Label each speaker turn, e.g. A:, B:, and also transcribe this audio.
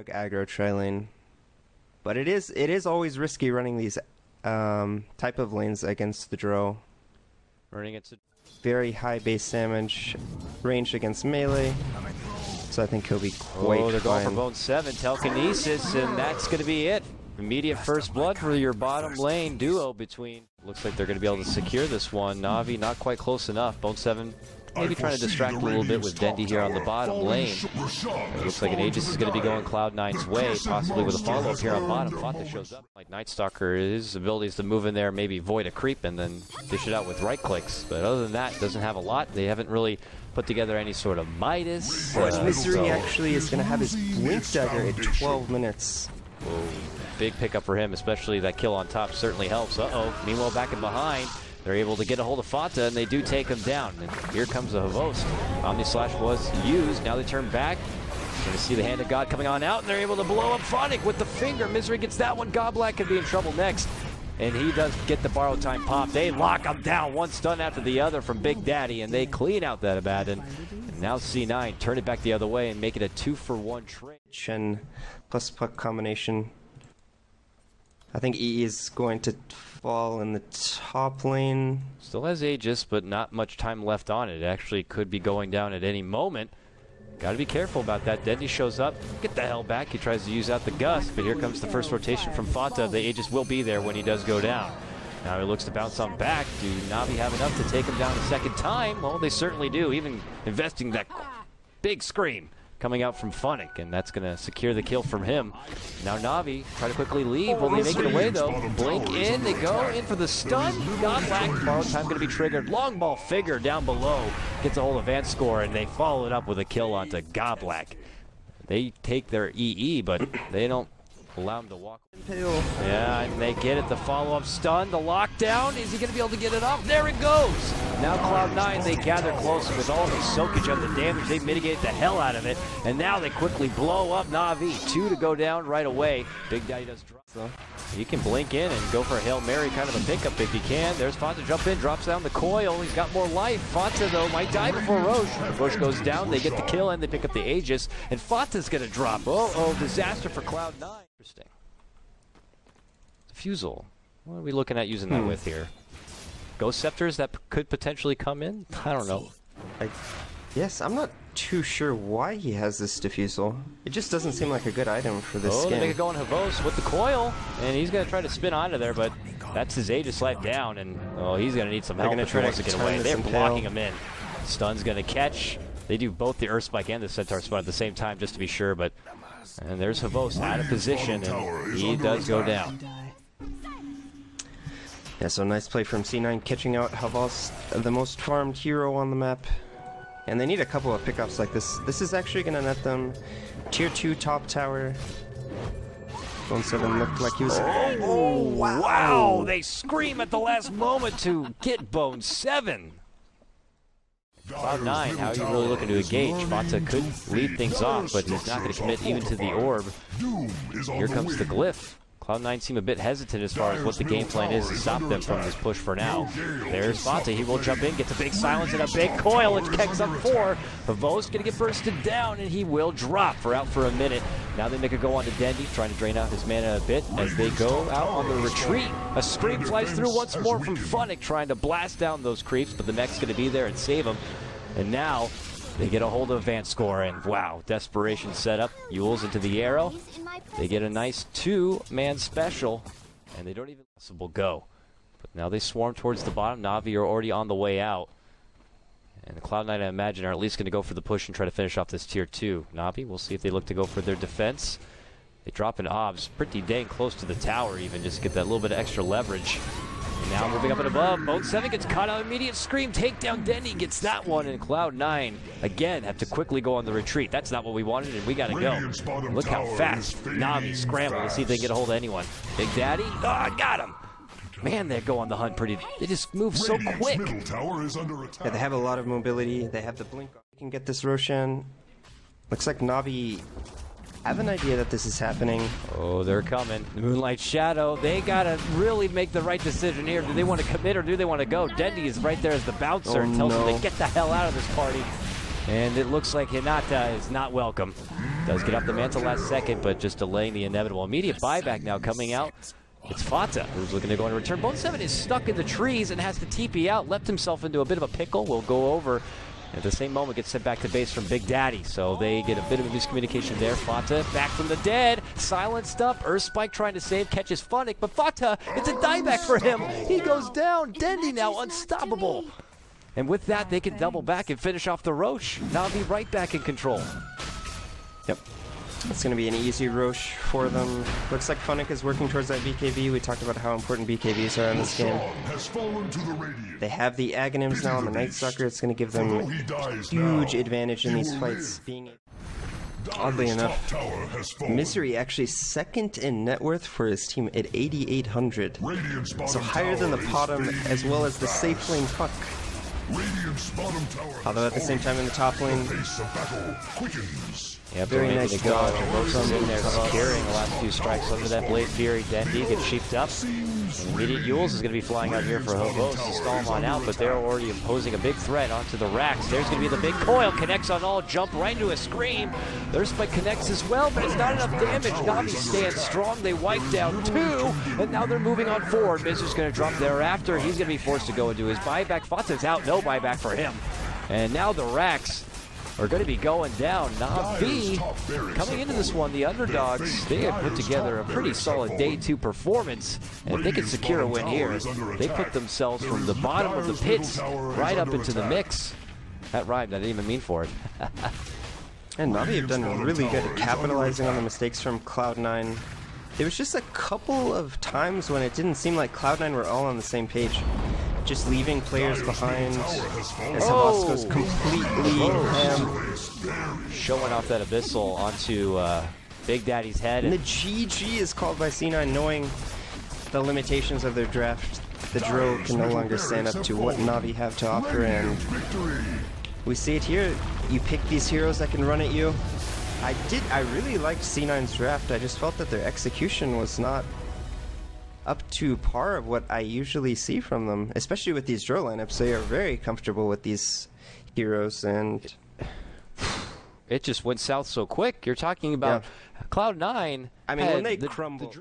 A: Aggro tri-lane. But it is always risky running these type of lanes against the Drow.
B: Running it to
A: very high base damage, ranged against melee. So I think he'll be quite
B: they're going for
A: fine.
B: bone 7, telekinesis, and that's going to be it. Immediate first blood for your bottom lane duo between. Looks like they're going to be able to secure this one. Navi not quite close enough. Bone 7 maybe trying to distract a little bit with Dendi here on the bottom lane. It looks like an Aegis is going to be going Cloud9's way, possibly with a follow-up here on bottom. FATA shows up. Like Night Stalker, his ability is to move in there, maybe void a creep, and then dish it out with right clicks. But other than that, doesn't have a lot. They haven't really put together any sort of Midas.
A: Vincere actually is going to have his Blink Dagger at 12 minutes.
B: Whoa, big pickup for him, especially that kill on top certainly helps. Meanwhile, back and behind, they're able to get a hold of FATA, and they do take him down. And here comes the Havost. Omni-Slash was used. Now they turn back. Going to see the Hand of God coming on out, and they're able to blow up Phonic with the finger. Misery gets that one. Goblak could be in trouble next. And he does get the borrow time pop. They lock him down, one stun after the other from Big Daddy, and they clean out that Abaddon. And now C9 turn it back the other way and make it a 2-for-1 trade.
A: Chen plus puck combination. I think E is going to fall in the top lane.
B: Still has Aegis, but not much time left on it. It actually could be going down at any moment. Got to be careful about that. Dendi shows up. Get the hell back. He tries to use out the gust, but here comes the first rotation from FATA. The Aegis will be there when he does go down. Now he looks to bounce on back. Do Navi have enough to take him down a second time? Well, they certainly do, even investing that big scream coming out from Phonic, and that's going to secure the kill from him. Now Navi try to quickly leave. Will they make it away, though? Blink in. They go in for the stun. Goblak. Borrow time going to be triggered. Long ball figure down below. Gets a hold of vanskor, and they follow it up with a kill onto Goblak. They take their EE, but they don't allow him to walk. Yeah, and they get it. The follow-up stun, the lockdown. Is he going to be able to get it off? There it goes. Now Cloud9, they gather close with all the soakage of the damage. They mitigate the hell out of it. And now they quickly blow up Navi. 2 to go down right away. Big Daddy does drop. So he can blink in and go for a Hail Mary kind of a pickup if he can. There's FATA jump in, drops down the coil. He's got more life. FATA, though, might die before Roche. Roche goes down. They get the kill and they pick up the Aegis. And FATA's going to drop. Oh, disaster for Cloud9. Interesting. Diffusal. What are we looking at using that with here? Ghost Scepters that could potentially come in? I don't know.
A: Yes, I'm not too sure why he has this Diffusal. It just doesn't seem like a good item for this game.
B: They make it go on Havos with the coil, and he's going to try to spin onto there, but that's his Aegis life down, and he's going to need some help if he wants to get away. They're blocking him in. Stun's going to catch. They do both the Earth Spike and the Centaur Spot at the same time just to be sure, but and there's Havos out of position, and he does go down.
A: Yeah, so nice play from C9, catching out Havos, the most farmed hero on the map. And they need a couple of pickups like this. This is actually going to net them tier 2 top tower. Bone 7 looked like he was...
B: Oh, wow! They scream at the last moment to get Bone 7. Cloud9, how are you really looking to engage? FATA could lead things off, but he's not going to commit even to the orb. Here comes the glyph. Cloud9 seem a bit hesitant as far as what the game plan is to stop them from this push for now. There's FATA. He will jump in, gets a big silence and a big coil, which kicks up 4. Pavo's going to get bursted down, and he will drop for out for a minute. Now they make a go on to Dendi, trying to drain out his mana a bit as they go out on the retreat. A scream flies through once more from Phonic, trying to blast down those creeps, but the mech's going to be there and save him. And now they get a hold of vanskor, and wow, desperation set up. Yules into the arrow. They get a nice 2-man special, and they don't even possible go. But now they swarm towards the bottom. Navi are already on the way out. And the Cloud9, I imagine, are at least going to go for the push and try to finish off this tier 2. Navi, we'll see if they look to go for their defense. They drop an obs pretty dang close to the tower even, just to get that little bit of extra leverage. And now moving up and above, Bone 7 gets caught out, immediate scream, takedown, Dendi gets that one, and Cloud9, again, have to quickly go on the retreat. That's not what we wanted, and we gotta go. Look how fast Navi scramble to see if they can get a hold of anyone. Big Daddy, got him! Man, they go on the hunt pretty, they just move so quick.
A: Yeah, they have a lot of mobility, they have the blink. They can get this Roshan. Looks like Navi have an idea that this is happening.
B: Oh, they're coming. The Moonlight Shadow, they gotta really make the right decision here. Do they want to commit or do they want to go? Dendi is right there as the bouncer and tells them to get the hell out of this party. And it looks like Hinata is not welcome. Does get off the mantle last second, but just delaying the inevitable. Immediate buyback now coming out. It's FATA who's looking to go on a return. Bone7 is stuck in the trees and has to TP out. Left himself into a bit of a pickle. Will go over. At the same moment, gets sent back to base from Big Daddy. So they get a bit of a miscommunication there. FATA back from the dead. Silenced up. Earthspike trying to save. Catches Funnick. But FATA, it's a dieback for him. He goes down. Dendi now unstoppable. And with that, they can double back and finish off the Roche. Navi right back in control.
A: Yep. It's going to be an easy Roche for them. Looks like Funnick is working towards that BKB. We talked about how important BKBs are in this game. They have the Aghanims now on the Night Stalker. It's going to give them huge advantage in these fights. Oddly enough, Misery actually second in net worth for his team at 8,800. So higher than the bottom as well as the safe lane Puck. Although at the same time in the top lane,
B: yeah, very nice to go. Both in there securing the last few strikes under that Blade Fury. Dendi gets sheeped up. Immediate Yules is going to be flying out here for Hobos to stall him on out, but they're already imposing a big threat onto the racks. There's going to be the big coil, connects on all, jump right into a scream. Their spike connects as well, but it's not enough damage. Navi stands strong, they wipe down 2, and now they're moving on forward. Mizu's going to drop thereafter. He's going to be forced to go into his buyback. FATA's out, no buyback for him. And now the racks are going to be going down. Navi, coming into this one, the underdogs, they had put together a pretty solid day 2 performance. And if they can secure a win here, they put themselves from the bottom of the pits right up into the mix. That rhymed, I didn't even mean for it.
A: And Navi have done really good at capitalizing on the mistakes from Cloud9. There was just a couple of times when it didn't seem like Cloud9 were all on the same page. Just leaving players behind as Havas goes completely
B: showing off that Abyssal onto Big Daddy's head.
A: And the GG is called by C9, knowing the limitations of their draft. The Drow can no longer stand up to what Navi have to offer, and we see it here. You pick these heroes that can run at you. I really liked C9's draft. I just felt that their execution was not up to par of what I usually see from them, especially with these Drow lineups. They are very comfortable with these heroes, and
B: it just went south so quick. You're talking about Cloud9.
A: I mean, when they crumble.